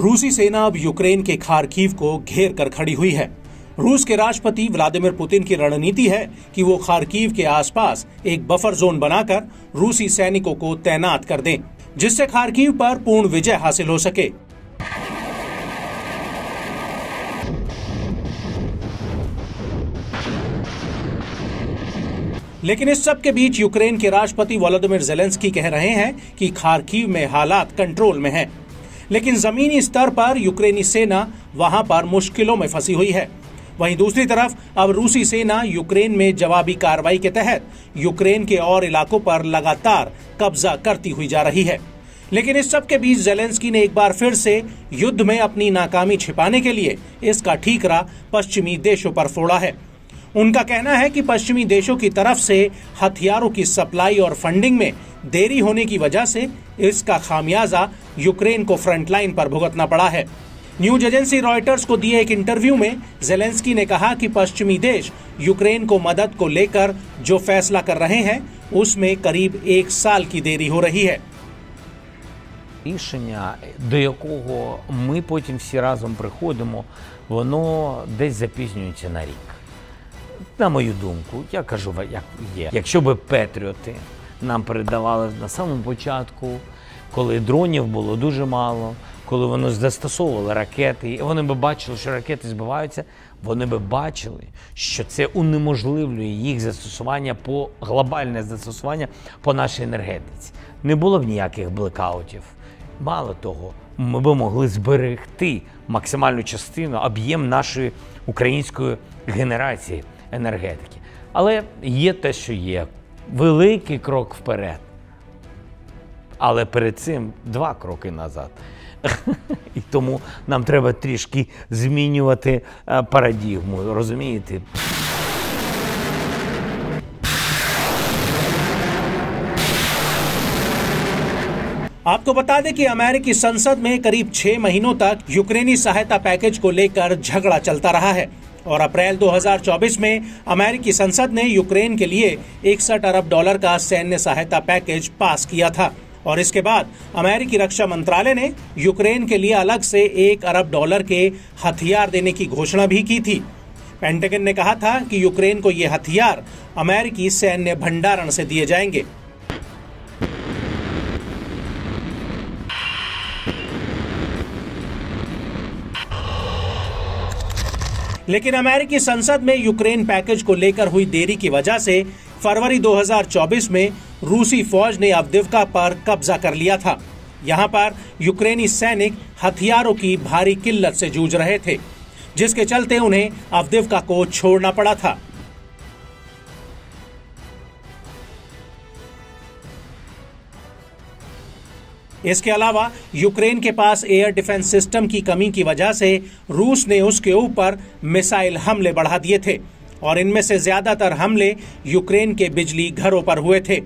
रूसी सेना अब यूक्रेन के खार्किव को घेर कर खड़ी हुई है। रूस के राष्ट्रपति व्लादिमीर पुतिन की रणनीति है कि वो खार्किव के आसपास एक बफर जोन बनाकर रूसी सैनिकों को तैनात कर दें, जिससे खार्किव पर पूर्ण विजय हासिल हो सके। लेकिन इस सब के बीच यूक्रेन के राष्ट्रपति वोलोदिमीर ज़ेलेंस्की कह रहे हैं कि खार्किव में हालात कंट्रोल में हैं। लेकिन जमीनी स्तर पर यूक्रेनी सेना वहां पर मुश्किलों में फंसी हुई है। वहीं दूसरी तरफ अब रूसी सेना यूक्रेन में जवाबी कार्रवाई के तहत यूक्रेन के और इलाकों पर लगातार कब्जा करती हुई जा रही है। लेकिन इस सब के बीच ज़ेलेंस्की ने एक बार फिर से युद्ध में अपनी नाकामी छिपाने के लिए इसका ठीकरा पश्चिमी देशों पर फोड़ा है। उनका कहना है कि पश्चिमी देशों की तरफ से हथियारों की सप्लाई और फंडिंग में देरी होने की वजह से इसका खामियाजा यूक्रेन को फ्रंटलाइन पर भुगतना पड़ा है। न्यूज एजेंसी रॉयटर्स को दिए एक इंटरव्यू में ज़ेलेंस्की ने कहा कि पश्चिमी देश यूक्रेन को मदद को लेकर जो फैसला कर रहे हैं उसमें करीब 1 साल की देरी हो रही है। Рішення, до якого ми потім всі разом приходимо, воно десь запізнюється на рік. На мою думку, я кажу, як є. Якщо б Петріоти нам передавали на самому початку, коли дронів було дуже мало, коли вони застосовували ракети, і вони б бачили, що ракети збиваються, вони б бачили, що це унеможливлює їх застосування глобальне застосування по нашій енергетиці. Не було б ніяких блекаутів. Мало того, ми б могли зберегти максимальну частину, об'єм нашої української генерації енергетики. Але є те, що є. Великий крок вперед. Але перед цим 2 кроки назад. І тому нам треба трішки змінювати парадигму, розумієте? आपको बता दें कि अमेरिकी संसद में करीब 6 महीनों तक यूक्रेनी सहायता पैकेज को लेकर झगड़ा चलता रहा है और अप्रैल 2024 में अमेरिकी संसद ने यूक्रेन के लिए 61 अरब डॉलर का सैन्य सहायता पैकेज पास किया था और इसके बाद अमेरिकी रक्षा मंत्रालय ने यूक्रेन के लिए अलग से 1 अरब डॉलर के हथियार देने की घोषणा भी की थी। पेंटागन ने कहा था कि यूक्रेन को ये हथियार अमेरिकी सैन्य भंडारण से दिए जाएंगे। लेकिन अमेरिकी संसद में यूक्रेन पैकेज को लेकर हुई देरी की वजह से फरवरी 2024 में रूसी फौज ने अवदिव्का पर कब्जा कर लिया था। यहां पर यूक्रेनी सैनिक हथियारों की भारी किल्लत से जूझ रहे थे, जिसके चलते उन्हें अवदिव्का को छोड़ना पड़ा था। इसके अलावा यूक्रेन के पास एयर डिफेंस सिस्टम की कमी की वजह से रूस ने उसके ऊपर मिसाइल हमले बढ़ा दिए थे और इनमें से ज्यादातर हमले यूक्रेन के बिजली घरों पर हुए थे,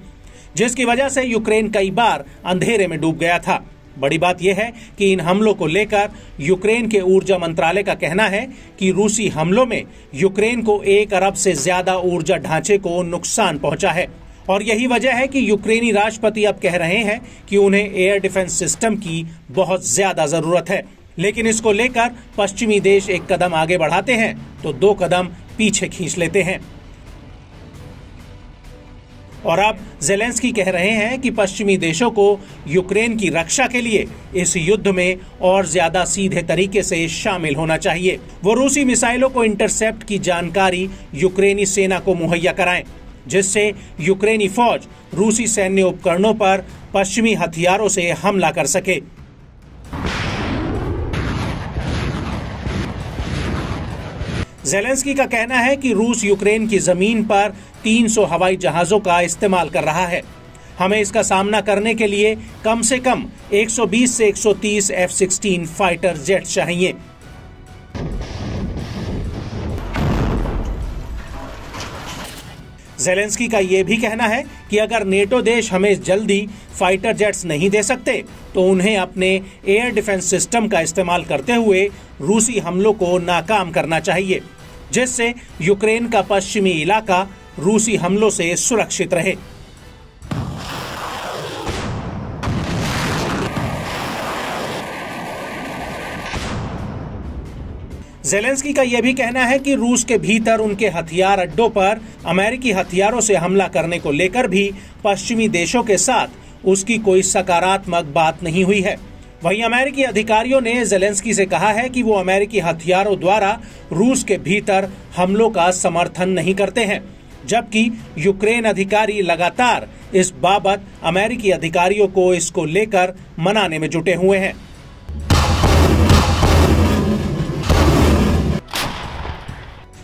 जिसकी वजह से यूक्रेन कई बार अंधेरे में डूब गया था। बड़ी बात यह है कि इन हमलों को लेकर यूक्रेन के ऊर्जा मंत्रालय का कहना है कि रूसी हमलों में यूक्रेन को 1 अरब से ज्यादा ऊर्जा ढांचे को नुकसान पहुंचा है और यही वजह है कि यूक्रेनी राष्ट्रपति अब कह रहे हैं कि उन्हें एयर डिफेंस सिस्टम की बहुत ज्यादा जरूरत है। लेकिन इसको लेकर पश्चिमी देश एक कदम आगे बढ़ाते हैं तो 2 कदम पीछे खींच लेते हैं। और अब ज़ेलेंस्की कह रहे हैं कि पश्चिमी देशों को यूक्रेन की रक्षा के लिए इस युद्ध में और ज्यादा सीधे तरीके से शामिल होना चाहिए। वो रूसी मिसाइलों को इंटरसेप्ट की जानकारी यूक्रेनी सेना को मुहैया कराएं, जिससे यूक्रेनी फौज रूसी सैन्य उपकरणों पर पश्चिमी हथियारों से हमला कर सके। ज़ेलेंस्की का कहना है कि रूस यूक्रेन की जमीन पर 300 हवाई जहाजों का इस्तेमाल कर रहा है। हमें इसका सामना करने के लिए कम से कम 120 से 130 F-16 फाइटर जेट चाहिए। ज़ेलेंस्की का यह भी कहना है कि अगर नेटो देश हमें जल्दी फाइटर जेट्स नहीं दे सकते तो उन्हें अपने एयर डिफेंस सिस्टम का इस्तेमाल करते हुए रूसी हमलों को नाकाम करना चाहिए, जिससे यूक्रेन का पश्चिमी इलाका रूसी हमलों से सुरक्षित रहे। ज़ेलेंस्की का यह भी कहना है कि रूस के भीतर उनके हथियार अड्डों पर अमेरिकी हथियारों से हमला करने को लेकर भी पश्चिमी देशों के साथ उसकी कोई सकारात्मक बात नहीं हुई है। वहीं अमेरिकी अधिकारियों ने ज़ेलेंस्की से कहा है कि वो अमेरिकी हथियारों द्वारा रूस के भीतर हमलों का समर्थन नहीं करते हैं, जबकि यूक्रेन अधिकारी लगातार इस बाबत अमेरिकी अधिकारियों को इसको लेकर मनाने में जुटे हुए हैं।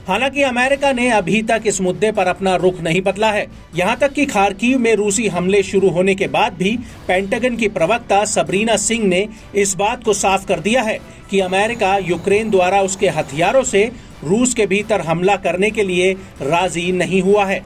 हालांकि अमेरिका ने अभी तक इस मुद्दे पर अपना रुख नहीं बदला है। यहां तक कि खार्किव में रूसी हमले शुरू होने के बाद भी पेंटागन की प्रवक्ता सबरीना सिंह ने इस बात को साफ कर दिया है कि अमेरिका यूक्रेन द्वारा उसके हथियारों से रूस के भीतर हमला करने के लिए राजी नहीं हुआ है।